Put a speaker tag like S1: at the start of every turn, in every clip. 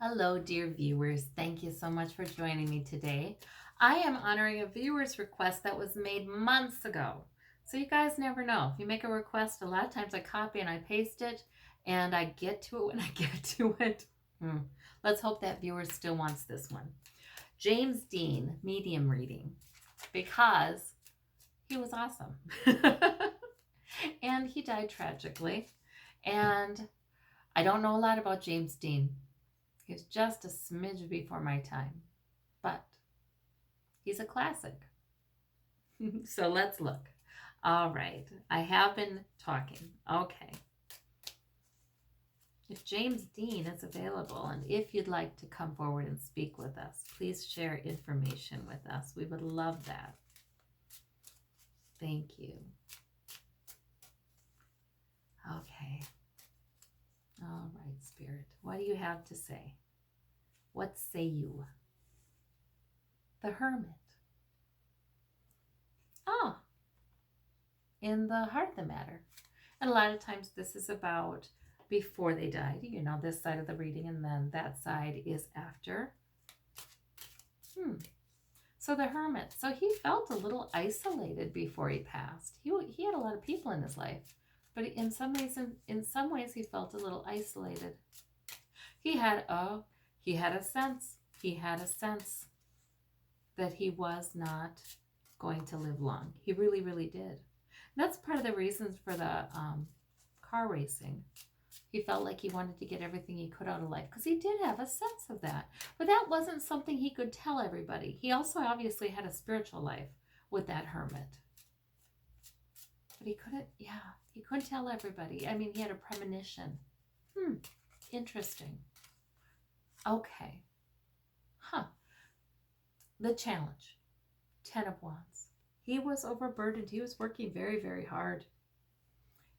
S1: Hello, dear viewers. Thank you so much for joining me today. I am honoring a viewer's request that was made months ago. So you guys never know. If you make a request, a lot of times I copy and I paste it and I get to it when I get to it. Let's hope that viewer still wants this one. James Dean, medium reading, because he was awesome. And he died tragically. And I don't know a lot about James Dean. He's just a smidge before my time, but he's a classic. So let's look. All right, I have been talking. Okay. If James Dean is available and if you'd like to come forward and speak with us, please share information with us. We would love that. Thank you. Okay. All right, Spirit. What do you have to say? What say you? The Hermit. Oh, in the heart of the matter. And a lot of times this is about before they died, this side of the reading, and then that side is after. So the Hermit. So he felt a little isolated before he passed. He had a lot of people in his life, but in some ways he felt a little isolated. He had a sense. He had a sense that he was not going to live long. He really, really did. That's part of the reasons for the car racing. He felt like he wanted to get everything he could out of life because he did have a sense of that. But that wasn't something he could tell everybody. He also obviously had a spiritual life with that hermit. But he couldn't tell everybody. I mean, he had a premonition. Interesting. Okay. The challenge. 10 of Wands. He was overburdened. He was working very, very hard.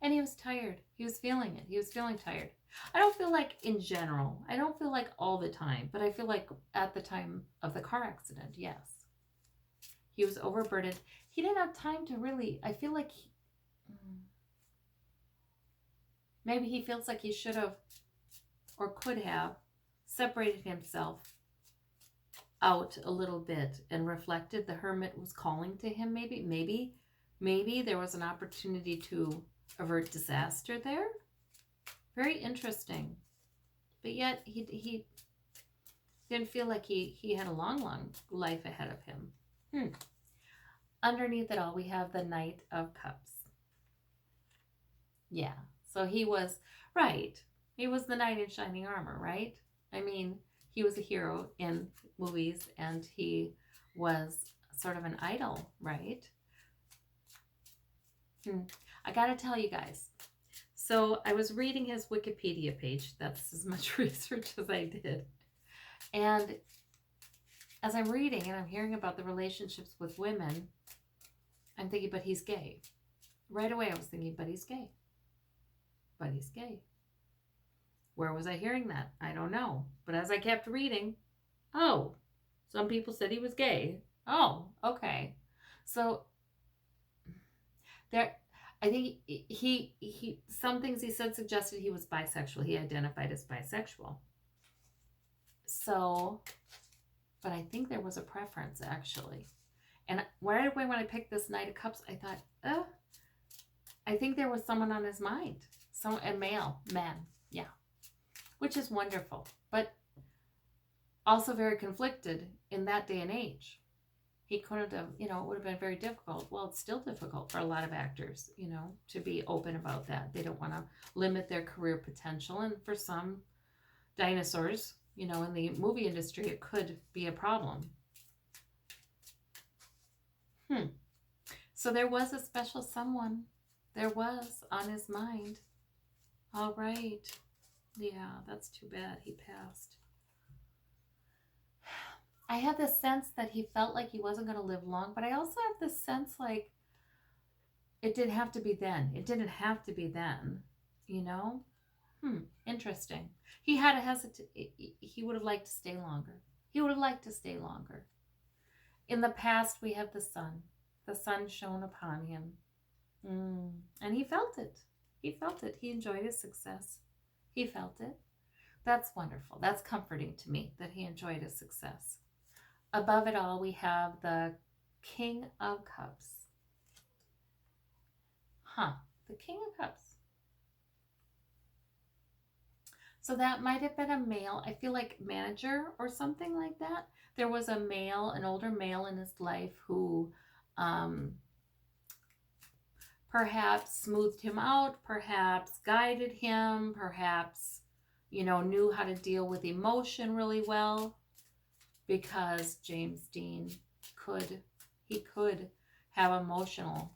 S1: And he was tired. He was feeling it. He was feeling tired. I don't feel like in general. I don't feel like all the time. But I feel like at the time of the car accident, yes. He was overburdened. He didn't have time to really, I feel like maybe he feels like he should have or could have separated himself out a little bit and reflected. The hermit was calling to him. Maybe there was an opportunity to avert disaster there. Very interesting. But yet he didn't feel like he had a long life ahead of him. Underneath it all, we have the Knight of Cups. Yeah, so he was right. He was the knight in shining armor, right? I mean, he was a hero in movies and he was sort of an idol, right? I gotta tell you guys. So I was reading his Wikipedia page. That's as much research as I did. And as I'm reading and I'm hearing about the relationships with women, I'm thinking, but he's gay. Right away I was thinking, but he's gay. But he's gay. Where was I hearing that? I don't know. But as I kept reading, oh, some people said he was gay. Oh, okay. So there, I think he some things he said suggested he was bisexual. He identified as bisexual. So, but I think there was a preference actually. And right away when I picked this Knight of Cups, I thought, I think there was someone on his mind. A man, yeah. Which is wonderful, but also very conflicted in that day and age. He couldn't have, it would have been very difficult. Well, it's still difficult for a lot of actors, to be open about that. They don't want to limit their career potential. And for some dinosaurs, in the movie industry, it could be a problem. So there was a special someone. There was on his mind. All right. Yeah, that's too bad. He passed. I had the sense that he felt like he wasn't going to live long, but I also have the sense like it didn't have to be then. It didn't have to be then, Interesting. He had a he would have liked to stay longer. He would have liked to stay longer. In the past, we have the sun. The sun shone upon him. And he felt it. He felt it. He enjoyed his success. He felt it. That's wonderful. That's comforting to me that he enjoyed his success. Above it all, we have the King of Cups. Huh, the King of Cups. So that might have been a male, I feel like manager or something like that. There was a male, an older male in his life who um, perhaps smoothed him out, perhaps guided him, perhaps, knew how to deal with emotion really well, because James Dean could have emotional,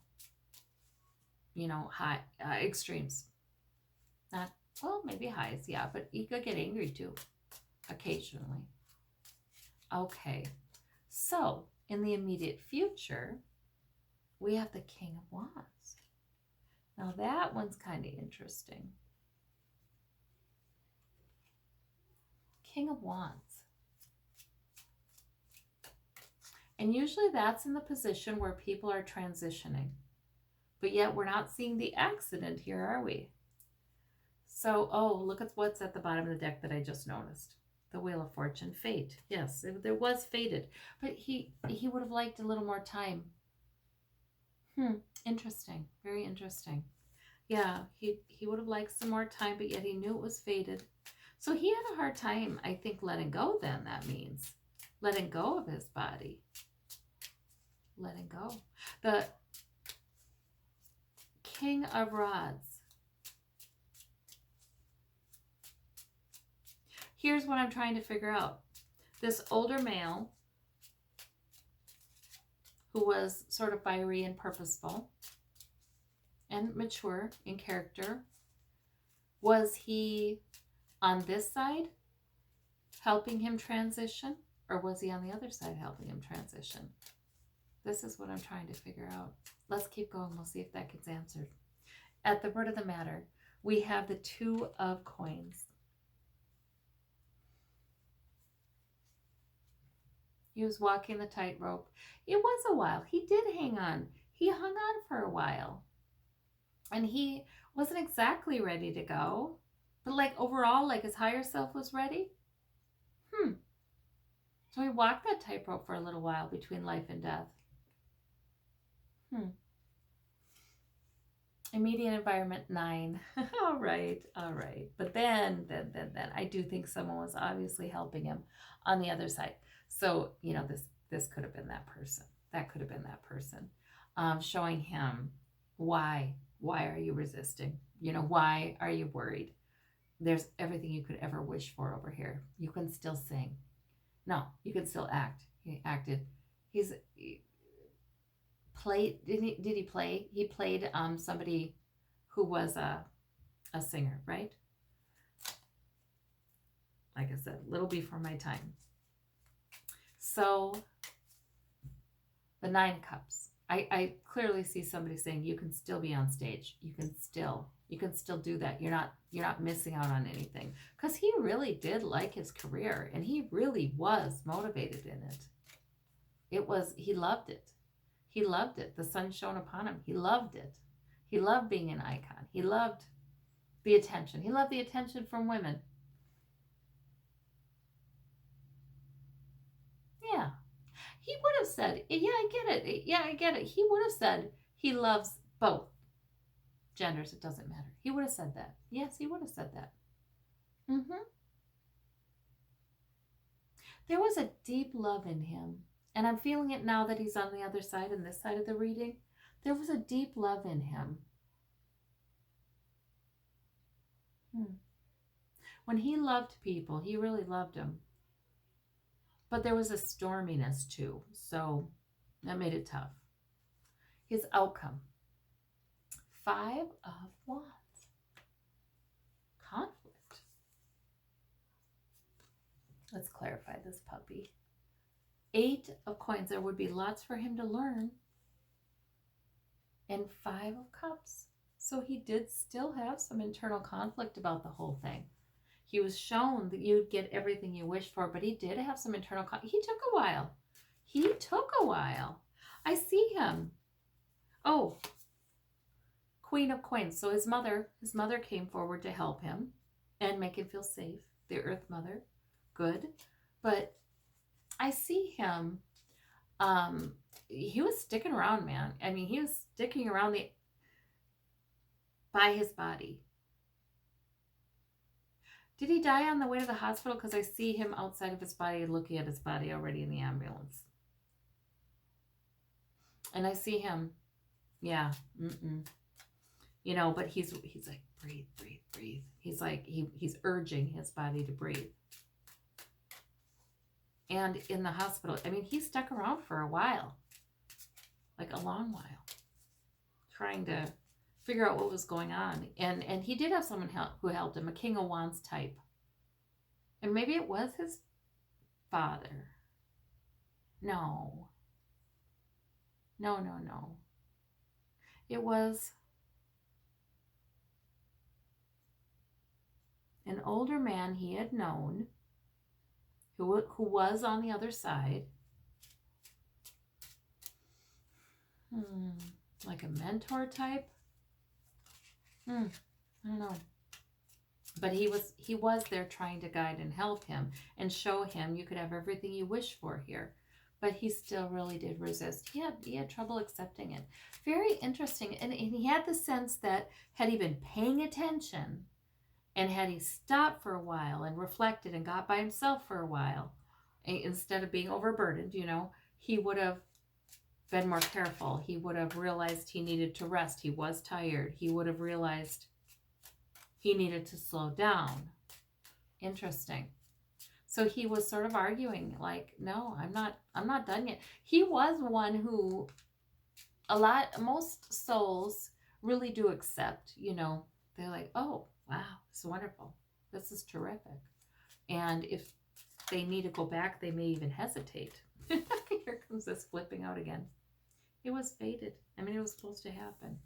S1: high extremes. Not, well, maybe highs, yeah, but he could get angry too, occasionally. Okay, so in the immediate future, we have the King of Wands. Now that one's kind of interesting. King of Wands. And usually that's in the position where people are transitioning. But yet we're not seeing the accident here, are we? So, oh, look at what's at the bottom of the deck that I just noticed. The Wheel of Fortune, fate. Yes, there was fated. But he would have liked a little more time. Interesting. Very interesting. Yeah, he would have liked some more time, but yet he knew it was fated. So he had a hard time, I think, letting go then, that means. Letting go of his body. Letting go. The King of Rods. Here's what I'm trying to figure out. This older male who was sort of fiery and purposeful and mature in character, was he on this side helping him transition, or was he on the other side helping him transition? This is what I'm trying to figure out. Let's keep going. We'll see if that gets answered. At the root of the matter, we have the Two of Coins. He was walking the tightrope. It was a while. He did hang on. He hung on for a while. And he wasn't exactly ready to go. But like overall, like his higher self was ready. So he walked that tightrope for a little while between life and death. Immediate environment 9. all right. But then I do think someone was obviously helping him on the other side. So, this could have been that person. That could have been that person. Showing him why are you resisting? Why are you worried? There's everything you could ever wish for over here. You can still sing. No, you can still act. He acted. He played. Did he play? He played somebody who was a singer, right? Like I said, a little before my time. So the 9 Cups. I clearly see somebody saying you can still be on stage. You can still do that. You're not missing out on anything, because he really did like his career and he really was motivated in it. He loved it. He loved it. The sun shone upon him. He loved it. He loved being an icon. He loved the attention. He loved the attention from women. Yeah. He would have said, yeah, I get it. Yeah, I get it. He would have said he loves both genders. It doesn't matter. He would have said that. Yes, he would have said that. There was a deep love in him. And I'm feeling it now that he's on the other side and this side of the reading. There was a deep love in him. When he loved people, he really loved them. But there was a storminess too, so that made it tough. His outcome. 5 of Wands. Conflict. Let's clarify this puppy. 8 of Coins. There would be lots for him to learn. And 5 of Cups. So he did still have some internal conflict about the whole thing. He was shown that you'd get everything you wished for, but he did have some internal conflict. He took a while. I see him. Oh, Queen of Coins. So his mother came forward to help him and make him feel safe. the Earth Mother. Good. But I see him, he was sticking around, man. I mean, he was sticking around by his body. Did he die on the way to the hospital? Because I see him outside of his body, looking at his body already in the ambulance. And I see him, yeah, but he's like, breathe, breathe, breathe. He's like, he's urging his body to breathe. And in the hospital, I mean, he stuck around for a while, like a long while, trying to figure out what was going on. And he did have someone who helped him, a King of Wands type. And maybe it was his father. No. It was an older man he had known who was on the other side. Like a mentor type. I don't know. But he was there trying to guide and help him and show him you could have everything you wish for here. But he still really did resist. He had trouble accepting it. Very interesting. And he had the sense that had he been paying attention and had he stopped for a while and reflected and got by himself for a while, instead of being overburdened, he would have been more careful. He would have realized he needed to rest. He was tired. He would have realized he needed to slow down. Interesting. So he was sort of arguing like, no, I'm not done yet. He was one who most souls really do accept, they're like, oh, wow, this is wonderful. This is terrific. And if they need to go back, they may even hesitate. Here comes this flipping out again. It was fated. I mean, it was supposed to happen.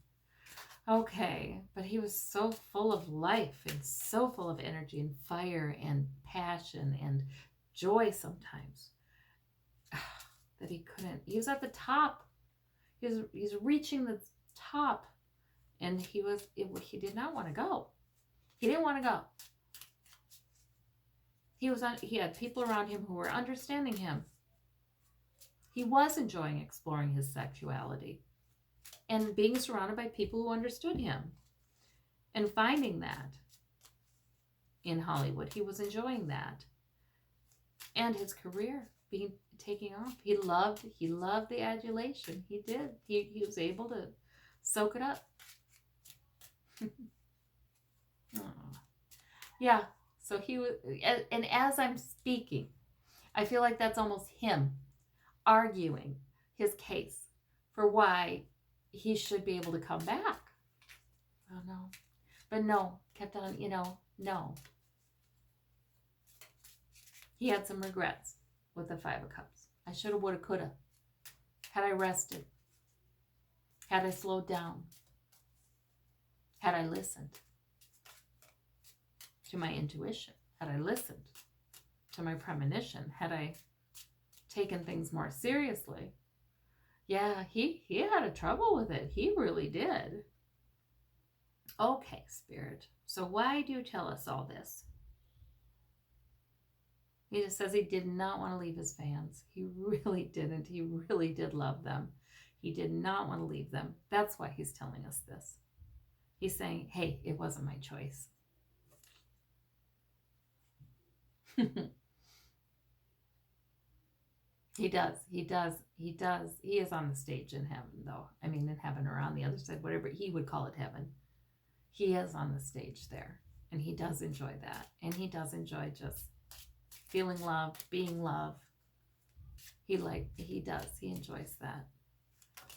S1: Okay, but he was so full of life and so full of energy and fire and passion and joy sometimes that he was at the top. He's reaching the top, and he did not want to go. He didn't want to go. He had people around him who were understanding him. He was enjoying exploring his sexuality and being surrounded by people who understood him and finding that in Hollywood. He was enjoying that. And his career taking off. He loved the adulation. He did. He was able to soak it up. Yeah. So he was, and as I'm speaking, I feel like that's almost him arguing his case for why he should be able to come back. Oh no. But no, kept on, no. He had some regrets with the Five of Cups. I shoulda, woulda, coulda. Had I rested. Had I slowed down. Had I listened to my intuition. Had I listened to my premonition. Had I taken things more seriously. Yeah, he had a trouble with it. He really did. Okay, Spirit. So why do you tell us all this? He just says he did not want to leave his fans. He really didn't. He really did love them. He did not want to leave them. That's why he's telling us this. He's saying, hey, it wasn't my choice. He does. He is on the stage in heaven, though. I mean, in heaven or on the other side, whatever he would call it heaven. He is on the stage there, and he does enjoy that. And he does enjoy just feeling loved, being loved. He does. He enjoys that.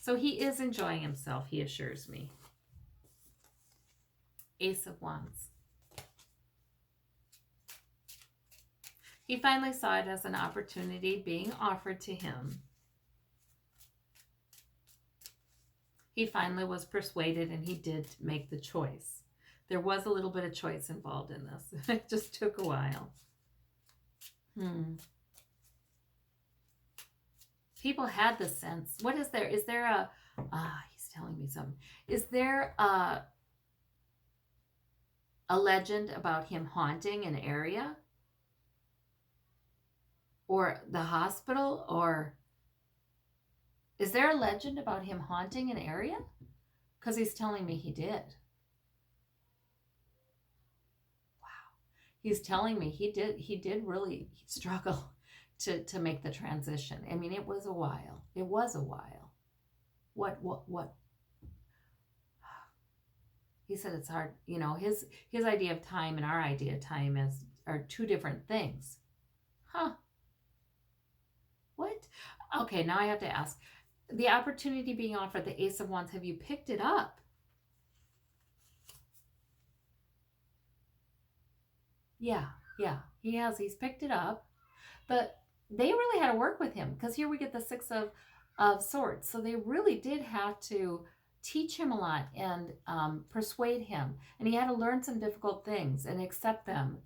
S1: So he is enjoying himself, he assures me. Ace of Wands. He finally saw it as an opportunity being offered to him. He finally was persuaded, and he did make the choice. There was a little bit of choice involved in this. It just took a while. People had the sense. What is there? Is there a... he's telling me something. Is there a legend about him haunting an area? or the hospital, or is there a legend about him haunting an area? Because he's telling me he did. He's telling me he did really struggle to make the transition. I mean, it was a while. It was a while. What he said, it's hard, his idea of time and our idea of time are two different things. Huh. What? Okay, now I have to ask. The opportunity being offered, the Ace of Wands, have you picked it up? Yeah, yeah, he has. He's picked it up. But they really had to work with him, because here we get the Six of Swords. So they really did have to teach him a lot and persuade him. And he had to learn some difficult things and accept them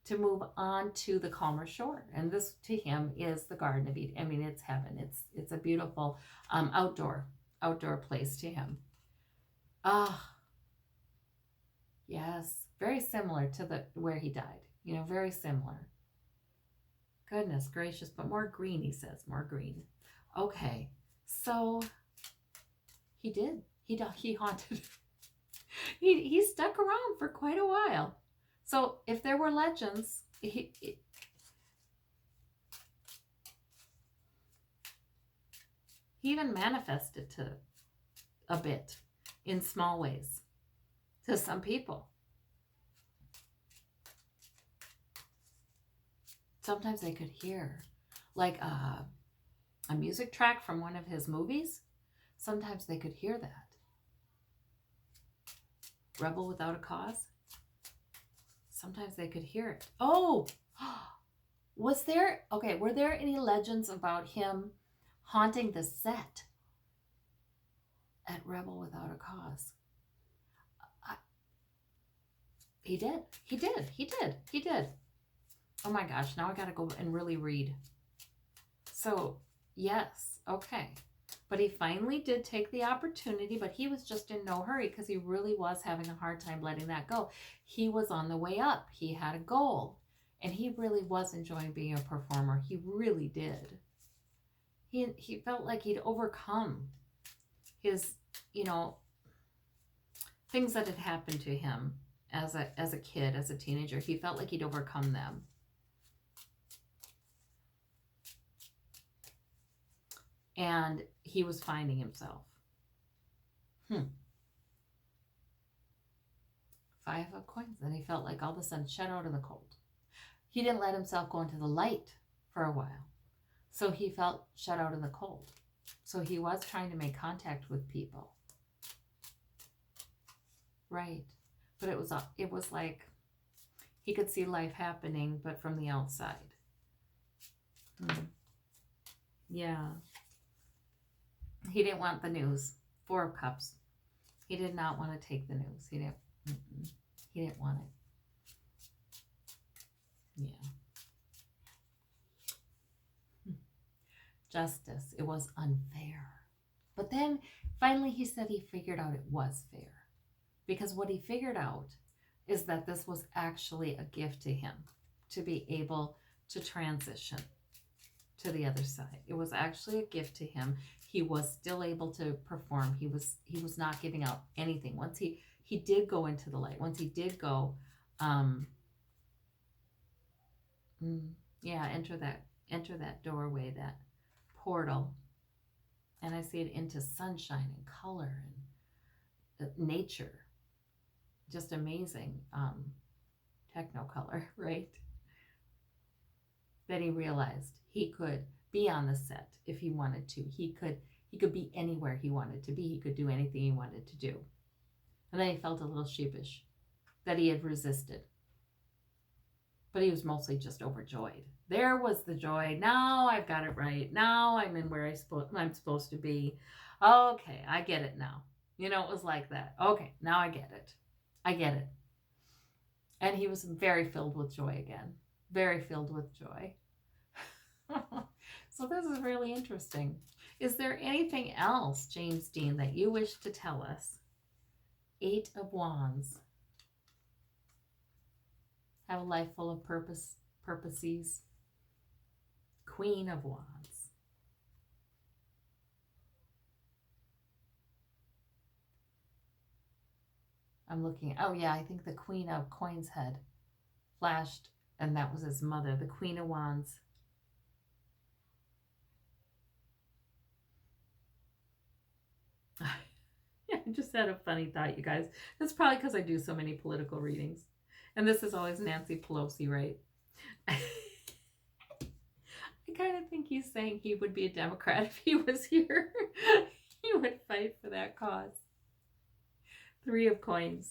S1: to move on to the calmer shore. And this to him is the Garden of Eden. I mean, it's heaven. It's a beautiful outdoor place to him. Ah, yes, very similar to the where he died. Very similar. Goodness gracious, but more green, he says, more green. Okay, so he did. He haunted. he stuck around for quite a while. So if there were legends, he even manifested to a bit in small ways to some people. Sometimes they could hear, like a music track from one of his movies. Sometimes they could hear that. Rebel Without a Cause. Sometimes they could hear it. Oh, were there any legends about him haunting the set at Rebel Without a Cause? He did. Oh my gosh, now I gotta go and really read. So, yes, okay. But he finally did take the opportunity, but he was just in no hurry, because he really was having a hard time letting that go. He was on the way up. He had a goal, and he really was enjoying being a performer. He really did. He felt like he'd overcome his, things that had happened to him as a kid, as a teenager. He felt like he'd overcome them. And he was finding himself. Five of Coins. And he felt like all of a sudden shut out in the cold. He didn't let himself go into the light for a while. So he felt shut out in the cold. So he was trying to make contact with people. Right. But it was like he could see life happening, but from the outside. Yeah. He didn't want the news. Four of Cups. He did not want to take the news. He didn't want it. Yeah. Justice. It was unfair. But then finally he said he figured out it was fair. Because what he figured out is that this was actually a gift to him to be able to transition to the other side. It was actually a gift to him. He was still able to perform. He was not giving out anything. Once he did go into the light. Once he did go, enter that doorway, that portal, and I see it into sunshine and color and nature. Just amazing, technicolor, right? That he realized he could be on the set if he wanted to. He could be anywhere he wanted to be. He could do anything he wanted to do. And then he felt a little sheepish that he had resisted. But he was mostly just overjoyed. There was the joy. Now I've got it right. Now I'm in where I'm supposed to be. Okay, I get it now. It was like that. Okay, now I get it. And he was very filled with joy again. Very filled with joy. So this is really interesting. Is there anything else, James Dean, that you wish to tell us? Eight of Wands. Have a life full of purposes. Queen of Wands. I'm looking. Oh, yeah, I think the Queen of Coins head flashed, and that was his mother, the Queen of Wands. Yeah, I just had a funny thought, you guys. That's probably because I do so many political readings. And this is always Nancy Pelosi, right? I kind of think he's saying he would be a Democrat if he was here. He would fight for that cause. Three of Coins.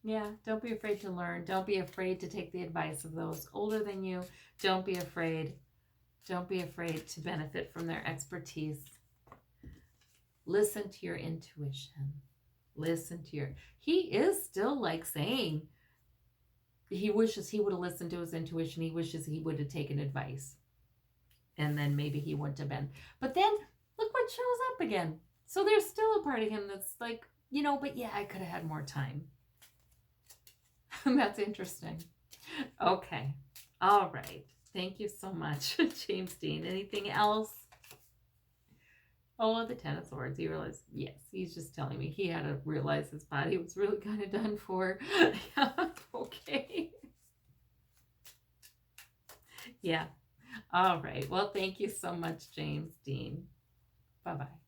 S1: Yeah, don't be afraid to learn. Don't be afraid to take the advice of those older than you. Don't be afraid. Don't be afraid to benefit from their expertise. Listen to your intuition. Listen to your... He is still like saying he wishes he would have listened to his intuition. He wishes he would have taken advice. And then maybe he wouldn't have been. But then look what shows up again. So there's still a part of him that's like, you know, but yeah, I could have had more time. That's interesting. Okay. All right. Thank you so much, James Dean. Anything else? Oh, the Ten of Swords. He realized, yes, he's just telling me he had to realize his body was really kind of done for. Yeah, okay. Yeah. All right. Well, thank you so much, James Dean. Bye-bye.